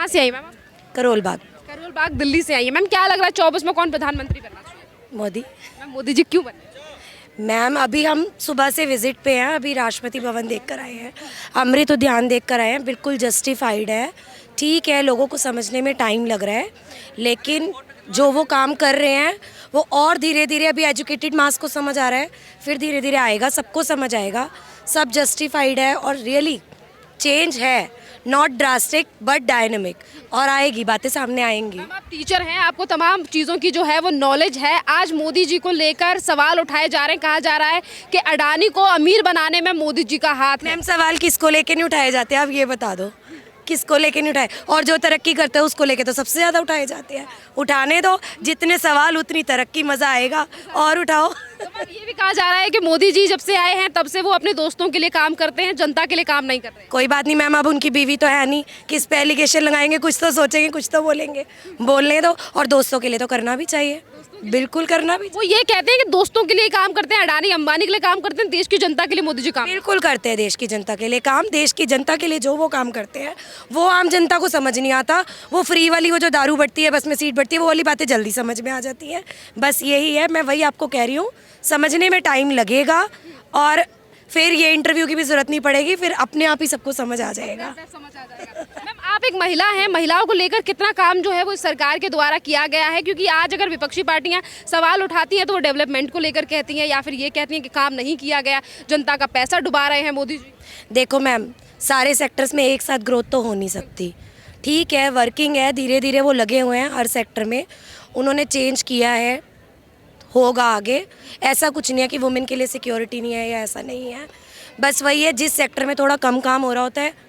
कहाँ से आई मैम? करोल बाग। करोल बाग दिल्ली से आई है मैम। क्या लग रहा है 24 में कौन प्रधानमंत्री बनना चाहिए? मोदी। मैम मोदी जी क्यों बने? मैम अभी हम सुबह से विजिट पे हैं, अभी राष्ट्रपति भवन देख कर आए हैं, अमृत उद्यान देख कर आए हैं, बिल्कुल जस्टिफाइड है। ठीक है, लोगों को समझने में टाइम लग रहा है, लेकिन जो वो काम कर रहे हैं वो और धीरे धीरे, अभी एजुकेटेड मास को समझ आ रहा है, फिर धीरे धीरे आएगा, सबको समझ आएगा, सब जस्टिफाइड है और रियली चेंज है, नॉट ड्रास्टिक बट डायनेमिक, और आएगी, बातें सामने आएंगी। मैम आप टीचर हैं, आपको तमाम चीज़ों की जो है वो नॉलेज है। आज मोदी जी को लेकर सवाल उठाए जा रहे हैं, कहा जा रहा है कि अडानी को अमीर बनाने में मोदी जी का हाथ है। मैम सवाल किसको लेके नहीं उठाए जाते, आप ये बता दो, किसको लेके नहीं उठाए? और जो तरक्की करते हैं उसको लेके तो सबसे ज़्यादा उठाए जाते हैं। उठाने दो, जितने सवाल उतनी तरक्की, मज़ा आएगा, और उठाओ। तो मैम ये भी कहा जा रहा है कि मोदी जी जब से आए हैं तब से वो अपने दोस्तों के लिए काम करते हैं, जनता के लिए काम नहीं कर रहे हैं। कोई बात नहीं मैम, अब उनकी बीवी तो है नहीं, किस पे एलिगेशन लगाएंगे, कुछ तो सोचेंगे, कुछ तो बोलेंगे, बोलने दो। और दोस्तों के लिए तो करना भी चाहिए, बिल्कुल करना भी। वो ये कहते हैं कि दोस्तों के लिए काम करते हैं, अडानी अंबानी के लिए काम करते हैं, देश की जनता के लिए मोदी जी काम बिल्कुल करते हैं देश की जनता के लिए काम। देश की जनता के लिए जो वो काम करते हैं वो आम जनता को समझ नहीं आता। वो फ्री वाली, वो जो दारू बढ़ती है, बस में सीट बढ़ती है, वो वाली बातें जल्दी समझ में आ जाती हैं। बस यही है, मैं वही आपको कह रही हूँ, समझने में टाइम लगेगा और फिर ये इंटरव्यू की भी जरूरत नहीं पड़ेगी, फिर अपने आप ही सबको समझ आ जाएगा। मैम आप एक महिला हैं, महिलाओं को लेकर कितना काम जो है वो इस सरकार के द्वारा किया गया है? क्योंकि आज अगर विपक्षी पार्टियां सवाल उठाती हैं तो वो डेवलपमेंट को लेकर कहती हैं या फिर ये कहती हैं कि काम नहीं किया गया, जनता का पैसा डुबा रहे हैं मोदी जी। देखो मैम, सारे सेक्टर्स में एक साथ ग्रोथ तो हो नहीं सकती। ठीक है, वर्किंग है, धीरे धीरे वो लगे हुए हैं हर सेक्टर में, उन्होंने चेंज किया है, होगा आगे। ऐसा कुछ नहीं है कि वुमेन के लिए सिक्योरिटी नहीं है या ऐसा नहीं है, बस वही है, जिस सेक्टर में थोड़ा कम काम हो रहा होता है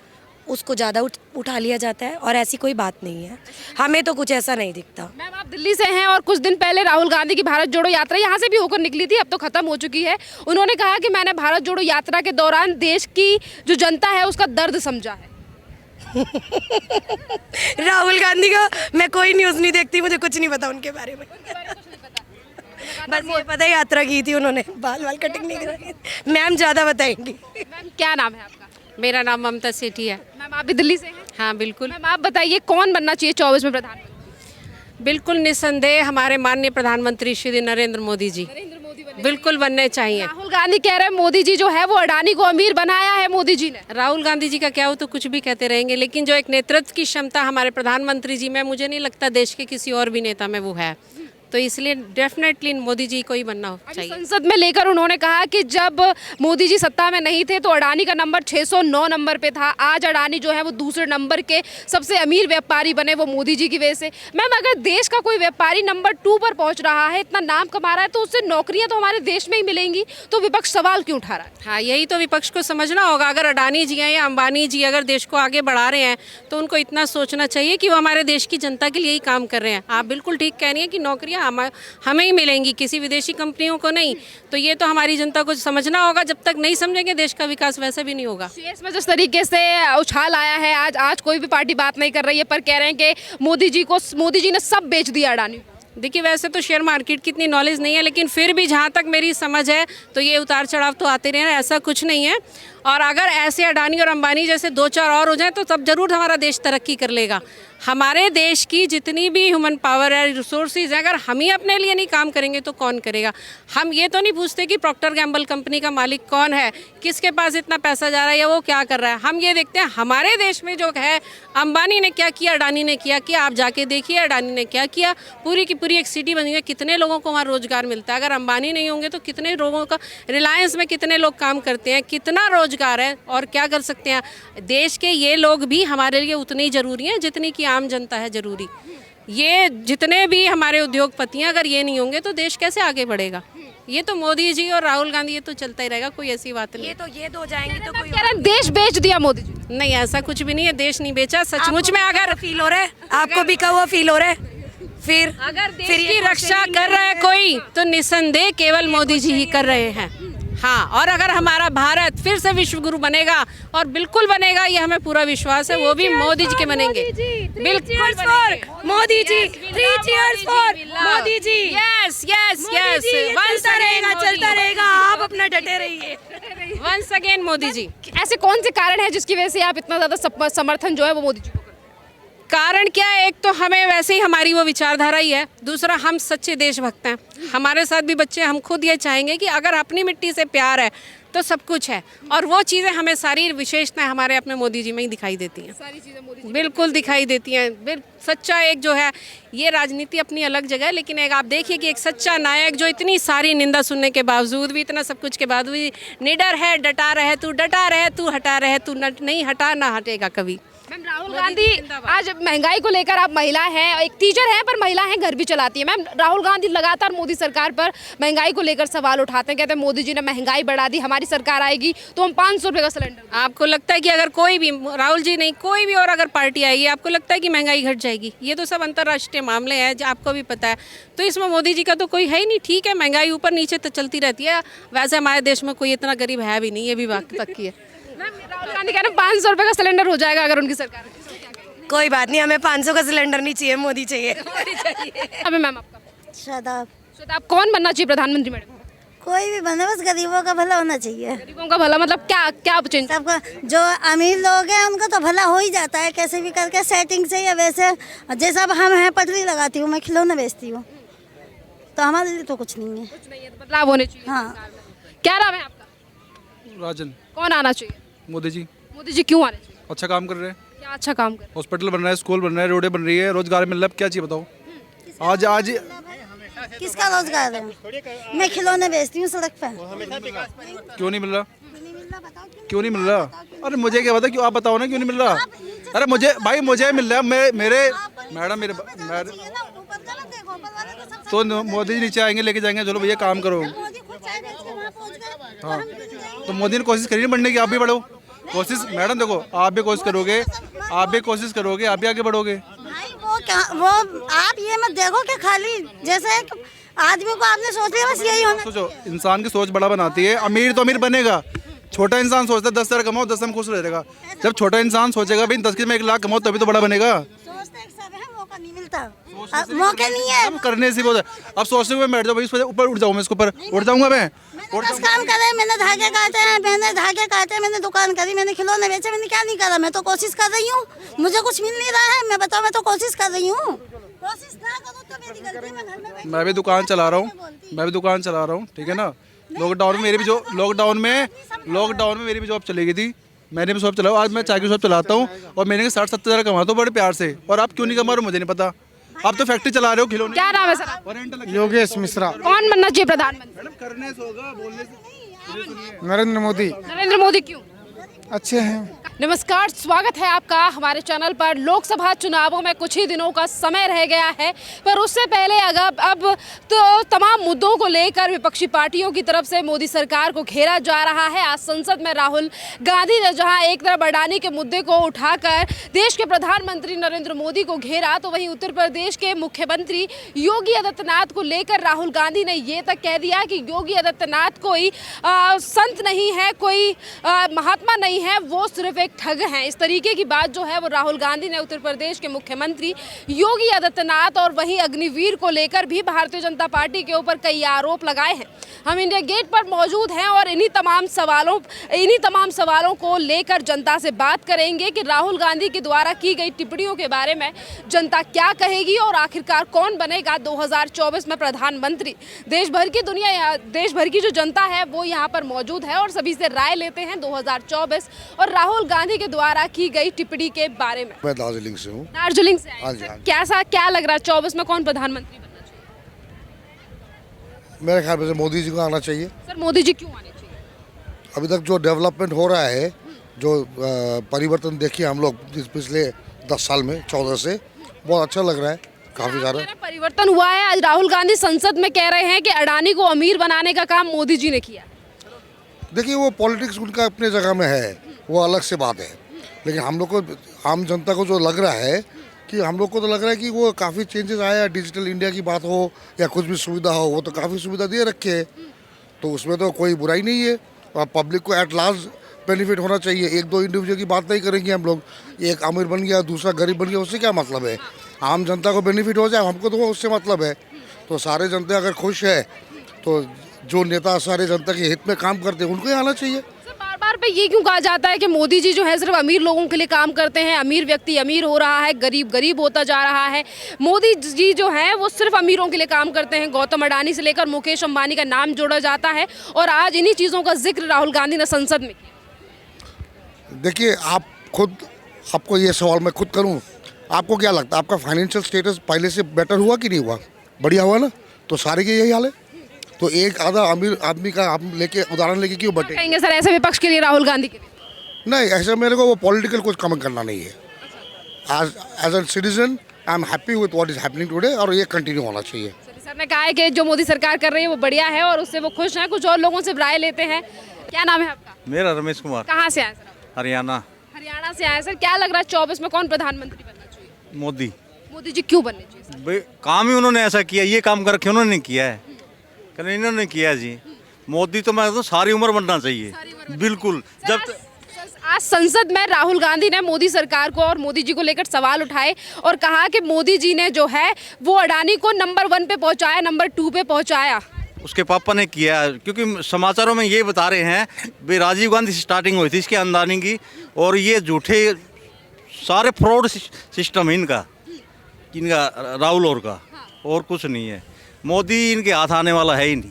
उसको ज़्यादा उठा लिया जाता है, और ऐसी कोई बात नहीं है, हमें तो कुछ ऐसा नहीं दिखता। मैम आप दिल्ली से हैं और कुछ दिन पहले राहुल गांधी की भारत जोड़ो यात्रा यहाँ से भी होकर निकली थी, अब तो खत्म हो चुकी है। उन्होंने कहा कि मैंने भारत जोड़ो यात्रा के दौरान देश की जो जनता है उसका दर्द समझा है। राहुल गांधी का मैं कोई न्यूज़ नहीं देखती, मुझे कुछ नहीं पता उनके बारे में। बस ये पता है यात्रा की थी उन्होंने, बाल बाल कटिंग नहीं कराई। मैम ज़्यादा बताएंगी। मैम क्या नाम है आपका? मेरा नाम ममता सेठी है। मैम आप भी दिल्ली से हैं? हाँ बिल्कुल। मैम आप बताइए कौन बनना चाहिए 24 में प्रधानमंत्री? बिल्कुल निस्संदेह हमारे माननीय प्रधानमंत्री श्री नरेंद्र मोदी जी बिल्कुल बनने चाहिए। राहुल गांधी कह रहे हैं मोदी जी जो है वो अडानी को अमीर बनाया है मोदी जी ने। राहुल गांधी जी का क्या हो तो कुछ भी कहते रहेंगे, लेकिन जो एक नेतृत्व की क्षमता हमारे प्रधानमंत्री जी में, मुझे नहीं लगता देश के किसी और भी नेता में वो है, तो इसलिए डेफिनेटली मोदी जी को ही बनना चाहिए। संसद में लेकर उन्होंने कहा कि जब मोदी जी सत्ता में नहीं थे तो अडानी का नंबर 609 नंबर पे था, आज अडानी जो है वो दूसरे नंबर के सबसे अमीर व्यापारी बने, वो मोदी जी की वजह से। मैम अगर देश का कोई व्यापारी नंबर 2 पर पहुंच रहा है, इतना नाम कमा रहा है, तो उससे नौकरियां तो हमारे देश में ही मिलेंगी, तो विपक्ष सवाल क्यों उठा रहा है? हाँ, यही तो विपक्ष को समझना होगा। अगर अडानी जी हैं या अंबानी जी अगर देश को आगे बढ़ा रहे हैं तो उनको इतना सोचना चाहिए कि वो हमारे देश की जनता के लिए ही काम कर रहे हैं। आप बिल्कुल ठीक कह रही हैं कि नौकरियाँ हमें ही मिलेंगी, किसी विदेशी कंपनियों को नहीं, तो ये तो हमारी जनता को समझना होगा। जब तक नहीं समझेंगे देश का विकास वैसे भी नहीं होगा। शेष में जिस तरीके से उछाल आया है, आज कोई भी पार्टी बात नहीं कर रही है, पर कह रहे हैं कि मोदी जी ने सब बेच दिया अडानी। देखिए वैसे तो शेयर मार्केट की इतनी नॉलेज नहीं है, लेकिन फिर भी जहाँ तक मेरी समझ है तो ये उतार चढ़ाव तो आते रहे हैं, ऐसा कुछ नहीं है। और अगर ऐसे अडानी और अंबानी जैसे 2-4 और हो जाएं तो तब जरूर हमारा देश तरक्की कर लेगा। हमारे देश की जितनी भी ह्यूमन पावर है, रिसोर्सेज है, अगर हम ही अपने लिए नहीं काम करेंगे तो कौन करेगा? हम ये तो नहीं पूछते कि प्रॉक्टर गैम्बल कंपनी का मालिक कौन है, किसके पास इतना पैसा जा रहा है या वो क्या कर रहा है। हम ये देखते हैं हमारे देश में जो है अंबानी ने क्या किया, अडानी ने क्या किया। आप जाके देखिए अडानी ने क्या किया, पूरी की पूरी एक सिटी बनी है, कितने लोगों को वहाँ रोजगार मिलता है। अगर अंबानी नहीं होंगे तो कितने लोगों का, रिलायंस में कितने लोग काम करते हैं, कितना रोजगार है, और क्या कर सकते हैं। देश के ये लोग भी हमारे लिए उतने ही जरूरी हैं जितनी की आम जनता है जरूरी। ये जितने भी हमारे उद्योगपति हैं, अगर ये नहीं होंगे तो देश कैसे आगे बढ़ेगा। ये तो मोदी जी और राहुल गांधी ये तो चलता ही रहेगा, कोई ऐसी बात नहीं। ये दो जाएंगे तो कोई कह रहे हैं देश बेच दिया मोदी जी। नहीं, ऐसा कुछ भी नहीं है, देश नहीं बेचा। सचमुच में अगर फील हो रहा है, आपको भी का हुआ फील हो रहा है, फिर अगर देश की रक्षा कर रहा है कोई तो निस्संदेह केवल मोदी जी ही कर रहे हैं। हाँ, और अगर हमारा भारत फिर से विश्व गुरु बनेगा, और बिल्कुल बनेगा, ये हमें पूरा विश्वास है, वो भी मोदी जी के बनेंगे। बिल्कुल Modi ji, 3 cheers for Modi ji. Yes yes yes, चलता रहेगा, आप अपना डटे रहिए। Once again Modi ji. ऐसे कौन से कारण है जिसकी वजह से आप इतना ज्यादा समर्थन जो है वो मोदी जी को? कारण क्या है, एक तो हमें वैसे ही हमारी वो विचारधारा ही है, दूसरा हम सच्चे देशभक्त हैं। हमारे साथ भी बच्चे, हम खुद ये चाहेंगे कि अगर अपनी मिट्टी से प्यार है तो सब कुछ है, और वो चीज़ें हमें सारी विशेषताएं हमारे अपने मोदी जी में ही दिखाई देती हैं। सारी चीजें मोदी जी बिल्कुल दिखाई देती हैं। सच्चा एक जो है, ये राजनीति अपनी अलग जगह है, लेकिन एक आप देखिए कि एक सच्चा नायक जो इतनी सारी निंदा सुनने के बावजूद भी, इतना सब कुछ के बाद भी निडर है, डटा रहे तू हटा रहे तू नहीं हटा, ना हटेगा कभी। मैम राहुल गांधी आज महंगाई को लेकर, आप महिला हैं, एक टीचर हैं पर महिला हैं, घर भी चलाती है। मैम राहुल गांधी लगातार मोदी सरकार पर महंगाई को लेकर सवाल उठाते हैं, कहते हैं मोदी जी ने महंगाई बढ़ा दी, हमारी सरकार आएगी तो हम 500 रुपये का सिलेंडर। आपको लगता है कि अगर कोई भी, राहुल जी नहीं, कोई भी और अगर पार्टी आएगी, आपको लगता है कि महंगाई घट जाएगी? ये तो सब अंतर्राष्ट्रीय मामले हैं जो आपको भी पता है, तो इसमें मोदी जी का तो कोई है ही नहीं। ठीक है, महंगाई ऊपर नीचे तो चलती रहती है, वैसे हमारे देश में कोई इतना गरीब है भी नहीं, ये भी बात पक्की है। राहुल गांधी कह रहे हैं 500 रुपये का सिलेंडर हो जाएगा अगर उनकी सरकार है। कोई बात नहीं, हमें 500 का सिलेंडर नहीं चाहिए, मोदी चाहिए। अबे मैम आपका शादाब। आप कौन बनना चाहिए प्रधानमंत्री मैडम? कोई भी बने, बस गरीबों का भला होना चाहिए। गरीबों का भला मतलब क्या क्या चेंज? सबका, जो अमीर लोग हैं उनका तो भला हो ही जाता है कैसे भी करके, सेटिंग से, या वैसे जैसा अब हम हैं, पटरी लगाती हूँ मैं, खिलौने बेचती हूँ, तो हमारे लिए तो कुछ नहीं है। कुछ नहीं है तो बदलाव होने चाहिए। हाँ। क्या नाम है आपका? राजन। कौन आना चाहिए? मोदी जी मोदी जी क्यों आने चाहिए? अच्छा काम कर रहे हैं, क्या अच्छा काम कर? हॉस्पिटल बन रहा है, स्कूल बन रहा है, रोडें बन रही है, रोजगार मिल रहा है, क्या चाहिए बताओ? आज आज किसका रोजगार है? मैं खिलौने बेचती हूँ सड़क पे। क्यों नहीं मिल रहा? क्यों नहीं मिल रहा? अरे मुझे क्या पता, क्यों आप बताओ ना क्यों नहीं मिल रहा? अरे मुझे भाई, मुझे मिल रहा है, मेरे मैडम मेरे तो मोदी जी नीचे आएंगे, लेके जाएंगे, चलो भैया काम करो। हाँ, तो मोदी ने कोशिश करी ना बढ़ने की, आप भी बढ़ो कोशिश। मैडम देखो, आप भी कोशिश करोगे, आप भी कोशिश करोगे, आप भी आगे बढ़ोगे। भाई वो आप ये मत देखो कि खाली जैसे एक आदमी को आपने सोच लिया बस यही होना। सोचो, इंसान की सोच बड़ा बनाती है। अमीर तो अमीर बनेगा, छोटा इंसान सोचता है 10,000 कमाओ, 10 में खुश रहेगा। जब छोटा इंसान सोचेगा भाई 10 में 1 लाख कमाओ, तभी तो बड़ा बनेगा। सोचते एक सब है, मौका नहीं मिलता, मौके नहीं है। अब करने से बहुत है। अब सोचते हुए बैठ जाओ भाई, इस पर ऊपर उठ जाऊँ मैं, इसके ऊपर उठ जाऊंगा मैं। 10 काम करे, मैंने धागे काटे हैं, मैंने दुकान करी, मैंने खिलौने बेचे, मैंने क्या नहीं करा? मैं तो कोशिश कर रही हूँ, मुझे कुछ मिल नहीं रहा है, मैं बताओ, मैं तो कोशिश कर रही हूँ। कोशिश ना करूँ तो मेरी गलती, मैं घर में मैं भी दुकान चला रहा हूँ, ठीक है ना। लॉकडाउन में मेरी भी जो लॉकडाउन में मेरी भी जॉब चली गई थी, मैंने भी शॉप चलाओ। आज मैं चाय की शॉप चलाता हूँ और मैंने 60-70 हज़ार कमाता हूँ बड़े प्यार से। और आप क्यों नहीं कमा रहे हो मुझे नहीं पता। आप तो फैक्ट्री चला रहे हो खिलौने। क्या नाम है सर? योगेश मिश्रा। कौन बनना चाहिए प्रधानमंत्री? करने से होगा, बोलने से। नरेंद्र मोदी नरेंद्र मोदी क्यों? अच्छे हैं। नमस्कार, स्वागत है आपका हमारे चैनल पर। लोकसभा चुनावों में कुछ ही दिनों का समय रह गया है, पर उससे पहले अब तो तमाम मुद्दों को लेकर विपक्षी पार्टियों की तरफ से मोदी सरकार को घेरा जा रहा है। आज संसद में राहुल गांधी ने जहां एक तरफ अडानी के मुद्दे को उठाकर देश के प्रधानमंत्री नरेंद्र मोदी को घेरा, तो वहीं उत्तर प्रदेश के मुख्यमंत्री योगी आदित्यनाथ को लेकर राहुल गांधी ने ये तक कह दिया कि योगी आदित्यनाथ कोई संत नहीं है, कोई महात्मा नहीं है, वो सिर्फ एक ठग हैं। इस तरीके की बात जो है वो राहुल गांधी ने उत्तर प्रदेश के मुख्यमंत्री योगी आदित्यनाथ और वहीं अग्निवीर को लेकर भी भारतीय जनता पार्टी के ऊपर कई आरोप लगाए हैं। हम इंडिया गेट पर मौजूद हैं और इन्हीं तमाम सवालों को लेकर जनता से बात करेंगे कि राहुल गांधी के द्वारा की गई टिप्पणियों के बारे में जनता क्या कहेगी और आखिरकार कौन बनेगा 2024 में प्रधानमंत्री। देश भर की जो जनता है वो यहाँ पर मौजूद है और सभी से राय लेते हैं 2024 और राहुल गांधी के द्वारा की गई टिप्पणी के बारे में। मैं दार्जिलिंग से हूँ। दार्जिलिंग से आए हाँ जी, हैं। हाँ जी। क्या लग रहा है 24 में कौन प्रधानमंत्री बनना चाहिए? मेरे ख्याल में से मोदी जी को आना चाहिए। सर मोदी जी क्यों आने चाहिए? अभी तक जो डेवलपमेंट हो रहा है, जो परिवर्तन देखिए हम लोग पिछले 10 साल में 14 से, बहुत अच्छा लग रहा है, काफ़ी सारा परिवर्तन हुआ है। आज राहुल गांधी संसद में कह रहे हैं कि अडानी को अमीर बनाने का काम मोदी जी ने किया। देखिए, वो पॉलिटिक्स उनका अपने जगह में है, वो अलग से बात है। लेकिन हम लोग को, आम जनता को जो लग रहा है कि हम लोग को तो लग रहा है कि वो काफ़ी चेंजेस आया, डिजिटल इंडिया की बात हो या कुछ भी सुविधा हो, वो तो काफ़ी सुविधा दे रखे है, तो उसमें तो कोई बुराई नहीं है। और पब्लिक को एट लार्ज बेनिफिट होना चाहिए। 1-2 इंडिविजुअल की बात नहीं करेंगे हम लोग। एक अमीर बन गया, दूसरा गरीब बन गया, उससे क्या मतलब है? आम जनता को बेनिफिट हो जाए, हमको तो उससे मतलब है। तो सारे जनता अगर खुश है तो जो नेता सारे जनता के हित में काम करते हैं उनको ही आना चाहिए। बार पे ये क्यों कहा जाता है कि मोदी जी जो है सिर्फ अमीर लोगों के लिए काम करते हैं, अमीर व्यक्ति अमीर हो रहा है, गरीब गरीब होता जा रहा है। मोदी जी जो है वो सिर्फ अमीरों के लिए काम करते हैं। गौतम अडानी से लेकर मुकेश अंबानी का नाम जोड़ा जाता है और आज इन्हीं चीज़ों का जिक्र राहुल गांधी ने संसद में किया। देखिए आप खुद, आपको ये सवाल मैं खुद करूं, आपको क्या लगता है आपका फाइनेंशियल स्टेटस पहले से बेटर हुआ कि नहीं हुआ? बढ़िया हुआ ना? तो सारे के यही हाल है। तो एक आधा अमीर आदमी का आप लेके उदाहरण लेके क्यों बटे? कहेंगे सर ऐसे विपक्ष के लिए राहुल गांधी के लिए? नहीं, ऐसे मेरे को वो पॉलिटिकल कुछ कमेंट करना नहीं है। As an citizen I am happy with what is happening today और ये कंटिन्यू होना चाहिए। सर ने कहा है कि जो मोदी सरकार कर रही है वो बढ़िया है और उससे वो खुश हैं। कुछ और लोगों से राय लेते हैं। क्या नाम है आपका? मेरा रमेश कुमार, कहाँ से आए सर आप? हरियाणा। हरियाणा से आए सर। क्या लग रहा है 24 में कौन प्रधानमंत्री बनना चाहिए? मोदी। मोदी जी क्यों बनने चाहिए सर? भाई काम ही उन्होंने ऐसा किया, ये काम कर रखे उन्होंने किया है, कल इन्होंने किया है जी। मोदी तो मैं तो सारी उम्र बनना चाहिए, बिल्कुल। जब आज संसद में राहुल गांधी ने मोदी सरकार को और मोदी जी को लेकर सवाल उठाए और कहा कि मोदी जी ने जो है वो अडानी को नंबर 1 पे पहुंचाया, नंबर 2 पे पहुंचाया। उसके पापा ने किया, क्योंकि समाचारों में ये बता रहे हैं भाई राजीव गांधी से स्टार्टिंग हुई थी इसके अंदानी की, और ये झूठे सारे फ्रॉड सिस्टम इनका राहुल और का, और कुछ नहीं है। मोदी इनके हाथ आने वाला है ही नहीं,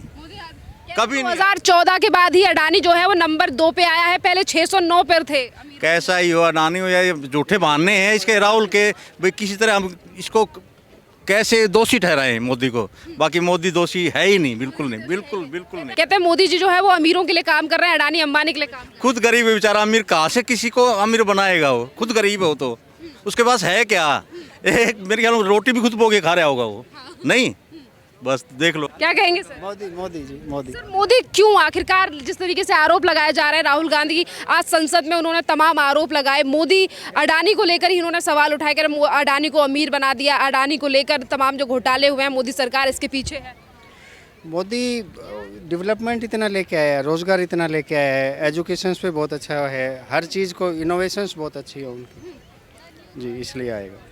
कभी नहीं। 2014 के बाद ही अडानी जो है वो नंबर 2 पे आया है, पहले 609 पर थे। कैसा ही हो, अडानी हो या ये झूठे बहाने हैं इसके राहुल के, भाई किसी तरह हम इसको कैसे दोषी ठहराएं मोदी को, बाकी मोदी दोषी है ही नहीं, बिल्कुल नहीं, बिल्कुल बिल्कुल नहीं। कहते हैं मोदी जी जो है वो अमीरों के लिए काम कर रहे हैं, अडानी अंबानी के लिए काम। खुद गरीब है बेचारा, अमीर कहाँ से किसी को अमीर बनाएगा? वो खुद गरीब है, वो तो उसके पास है क्या? एक मेरे ख्याल में रोटी भी खुद बोके खा रहा होगा वो, नहीं? बस देख लो। क्या कहेंगे सर? मोदी जी, मोदी। सर मोदी क्यों, आखिरकार जिस तरीके से आरोप लगाए जा रहे हैं राहुल गांधी आज संसद में उन्होंने तमाम आरोप लगाए, मोदी अडानी को लेकर ही उन्होंने सवाल उठाए कि अडानी को अमीर बना दिया, अडानी को लेकर तमाम जो घोटाले हुए हैं मोदी सरकार इसके पीछे है। मोदी डेवलपमेंट इतना लेके आया है, रोजगार इतना लेके आया है, एजुकेशन पे बहुत अच्छा है, हर चीज़ को इनोवेशंस बहुत अच्छी है उनकी जी, इसलिए आएगा।